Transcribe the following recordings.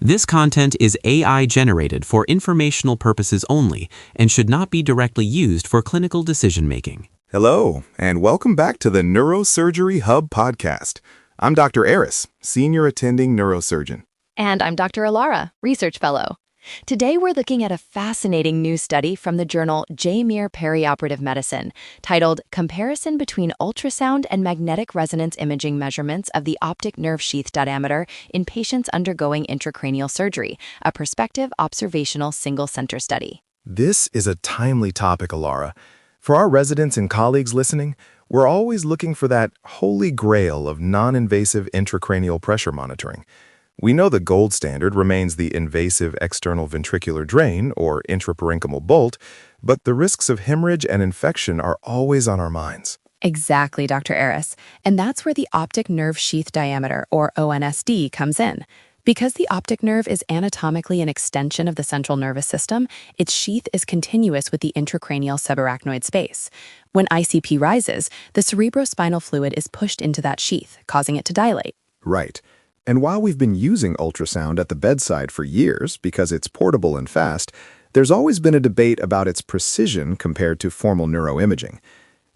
This content is AI generated for informational purposes only and should not be directly used for clinical decision-making. Hello, and welcome back to the Neurosurgery Hub podcast. I'm Dr. Eris, Senior Attending Neurosurgeon. And I'm Dr. Alara, Research Fellow. Today we're looking at a fascinating new study from the journal JMIR Perioperative Medicine titled Comparison Between Ultrasound and Magnetic Resonance Imaging Measurements of the Optic Nerve Sheath Diameter in Patients Undergoing Intracranial Surgery, a prospective observational single-center study. This is a timely topic, Alara. For our residents and colleagues listening, we're always looking for that holy grail of non-invasive intracranial pressure monitoring. We know the gold standard remains the invasive external ventricular drain, or intraparenchymal bolt, but the risks of hemorrhage and infection are always on our minds. Exactly, Dr. Eris. And that's where the optic nerve sheath diameter, or ONSD, comes in. Because the optic nerve is anatomically an extension of the central nervous system, its sheath is continuous with the intracranial subarachnoid space. When ICP rises, the cerebrospinal fluid is pushed into that sheath, causing it to dilate. Right. And while we've been using ultrasound at the bedside for years because it's portable and fast, there's always been a debate about its precision compared to formal neuroimaging.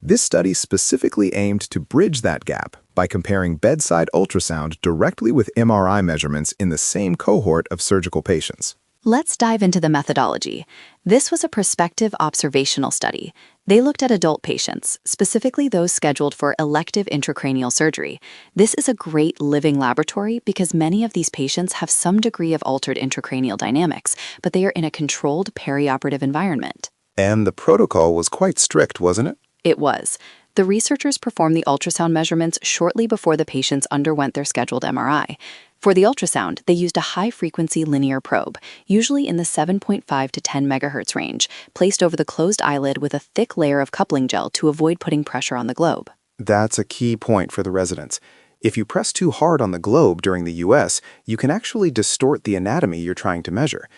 This study specifically aimed to bridge that gap by comparing bedside ultrasound directly with MRI measurements in the same cohort of surgical patients. Let's dive into the methodology. This was a prospective observational study. They looked at adult patients, specifically those scheduled for elective intracranial surgery. This is a great living laboratory because many of these patients have some degree of altered intracranial dynamics, but they are in a controlled perioperative environment. And the protocol was quite strict, wasn't it? It was. The researchers performed the ultrasound measurements shortly before the patients underwent their scheduled MRI. For the ultrasound, they used a high-frequency linear probe, usually in the 7.5 to 10 megahertz range, placed over the closed eyelid with a thick layer of coupling gel to avoid putting pressure on the globe. That's a key point for the residents. If you press too hard on the globe during the US, you can actually distort the anatomy you're trying to measure.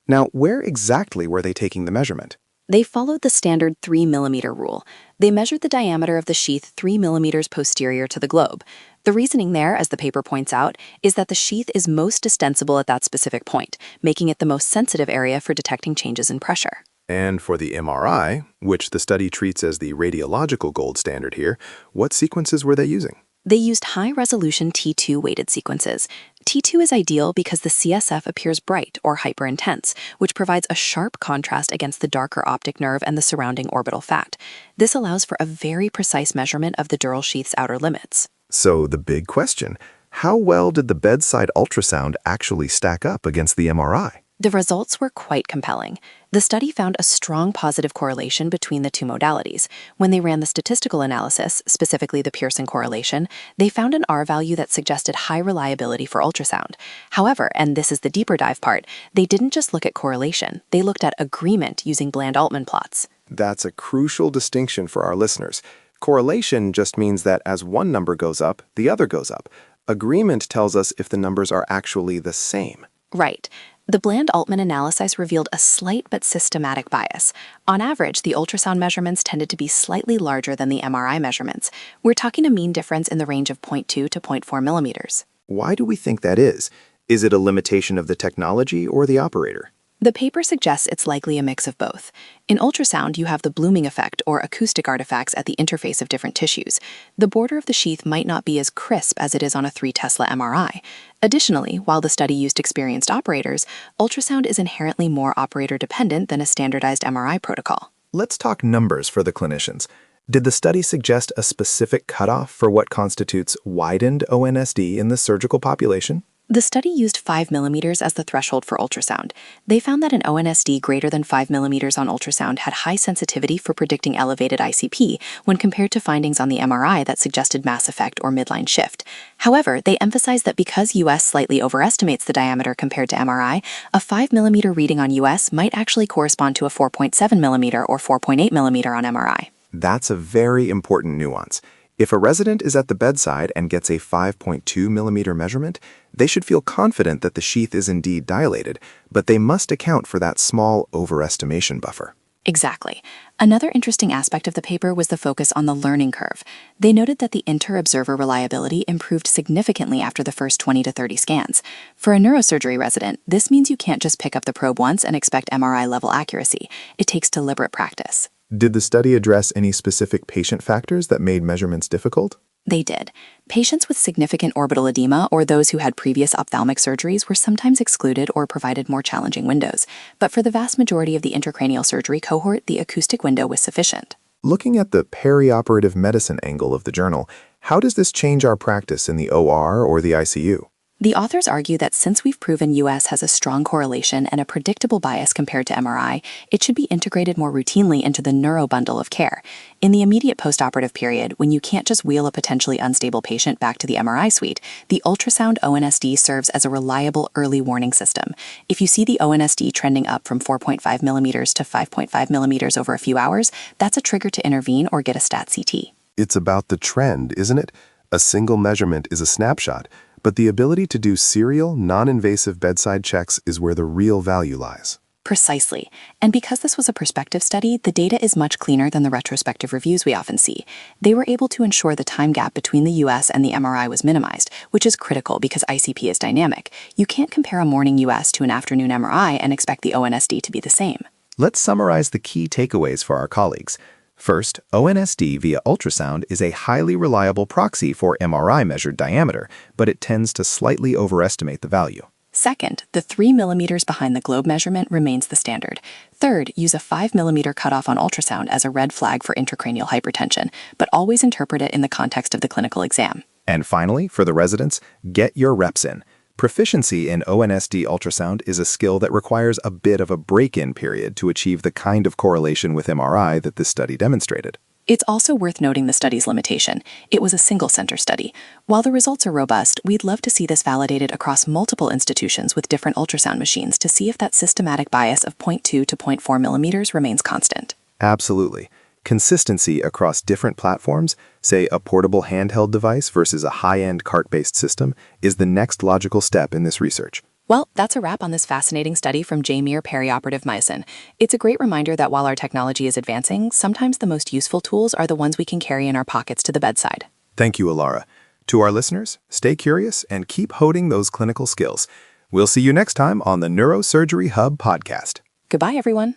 Now, where exactly were they taking the measurement? They followed the standard 3-millimeter rule. They measured the diameter of the sheath 3 millimeters posterior to the globe. The reasoning there, as the paper points out, is that the sheath is most distensible at that specific point, making it the most sensitive area for detecting changes in pressure. And for the MRI, which the study treats as the radiological gold standard here, what sequences were they using? They used high-resolution T2 weighted sequences. T2 is ideal because the CSF appears bright or hyperintense, which provides a sharp contrast against the darker optic nerve and the surrounding orbital fat. This allows for a very precise measurement of the dural sheath's outer limits. So the big question, how well did the bedside ultrasound actually stack up against the MRI? The results were quite compelling. The study found a strong positive correlation between the two modalities. When they ran the statistical analysis, specifically the Pearson correlation, they found an R value that suggested high reliability for ultrasound. However, and this is the deeper dive part, they didn't just look at correlation. They looked at agreement using Bland-Altman plots. That's a crucial distinction for our listeners. Correlation just means that as one number goes up, the other goes up. Agreement tells us if the numbers are actually the same. Right. The Bland-Altman analysis revealed a slight but systematic bias. On average, the ultrasound measurements tended to be slightly larger than the MRI measurements. We're talking a mean difference in the range of 0.2 to 0.4 millimeters. Why do we think that is? Is it a limitation of the technology or the operator? The paper suggests it's likely a mix of both. In ultrasound, you have the blooming effect or acoustic artifacts at the interface of different tissues. The border of the sheath might not be as crisp as it is on a 3 Tesla MRI. Additionally, while the study used experienced operators, ultrasound is inherently more operator-dependent than a standardized MRI protocol. Let's talk numbers for the clinicians. Did the study suggest a specific cutoff for what constitutes widened ONSD in the surgical population? The study used 5 millimeters as the threshold for ultrasound. They found that an ONSD greater than 5 millimeters on ultrasound had high sensitivity for predicting elevated ICP when compared to findings on the MRI that suggested mass effect or midline shift. However, they emphasized that because US slightly overestimates the diameter compared to MRI, a 5 millimeter reading on US might actually correspond to a 4.7 millimeter or 4.8 millimeter on MRI. That's a very important nuance. If a resident is at the bedside and gets a 5.2 millimeter measurement, they should feel confident that the sheath is indeed dilated, but they must account for that small overestimation buffer. Exactly. Another interesting aspect of the paper was the focus on the learning curve. They noted that the inter-observer reliability improved significantly after the first 20 to 30 scans. For a neurosurgery resident, this means you can't just pick up the probe once and expect MRI-level accuracy. It takes deliberate practice. Did the study address any specific patient factors that made measurements difficult? They did. Patients with significant orbital edema or those who had previous ophthalmic surgeries were sometimes excluded or provided more challenging windows. But for the vast majority of the intracranial surgery cohort, the acoustic window was sufficient. Looking at the perioperative medicine angle of the journal, how does this change our practice in the OR or the ICU? The authors argue that since we've proven US has a strong correlation and a predictable bias compared to MRI, it should be integrated more routinely into the neuro bundle of care. In the immediate postoperative period, when you can't just wheel a potentially unstable patient back to the MRI suite, the ultrasound ONSD serves as a reliable early warning system. If you see the ONSD trending up from 4.5 millimeters to 5.5 millimeters over a few hours, that's a trigger to intervene or get a stat CT. It's about the trend, isn't it? A single measurement is a snapshot, but the ability to do serial, non-invasive bedside checks is where the real value lies. Precisely. And because this was a prospective study, the data is much cleaner than the retrospective reviews we often see. They were able to ensure the time gap between the US and the MRI was minimized, which is critical because ICP is dynamic. You can't compare a morning US to an afternoon MRI and expect the ONSD to be the same. Let's summarize the key takeaways for our colleagues. First, ONSD via ultrasound is a highly reliable proxy for MRI-measured diameter, but it tends to slightly overestimate the value. Second, the 3 millimeters behind the globe measurement remains the standard. Third, use a 5 millimeter cutoff on ultrasound as a red flag for intracranial hypertension, but always interpret it in the context of the clinical exam. And finally, for the residents, get your reps in. Proficiency in ONSD ultrasound is a skill that requires a bit of a break-in period to achieve the kind of correlation with MRI that this study demonstrated. It's also worth noting the study's limitation. It was a single-center study. While the results are robust, we'd love to see this validated across multiple institutions with different ultrasound machines to see if that systematic bias of 0.2 to 0.4 millimeters remains constant. Absolutely. Consistency across different platforms, say a portable handheld device versus a high-end cart-based system, is the next logical step in this research. Well, that's a wrap on this fascinating study from JMIR Perioperative Medicine. It's a great reminder that while our technology is advancing, sometimes the most useful tools are the ones we can carry in our pockets to the bedside. Thank you, Alara. To our listeners, stay curious and keep honing those clinical skills. We'll see you next time on the Neurosurgery Hub podcast. Goodbye, everyone.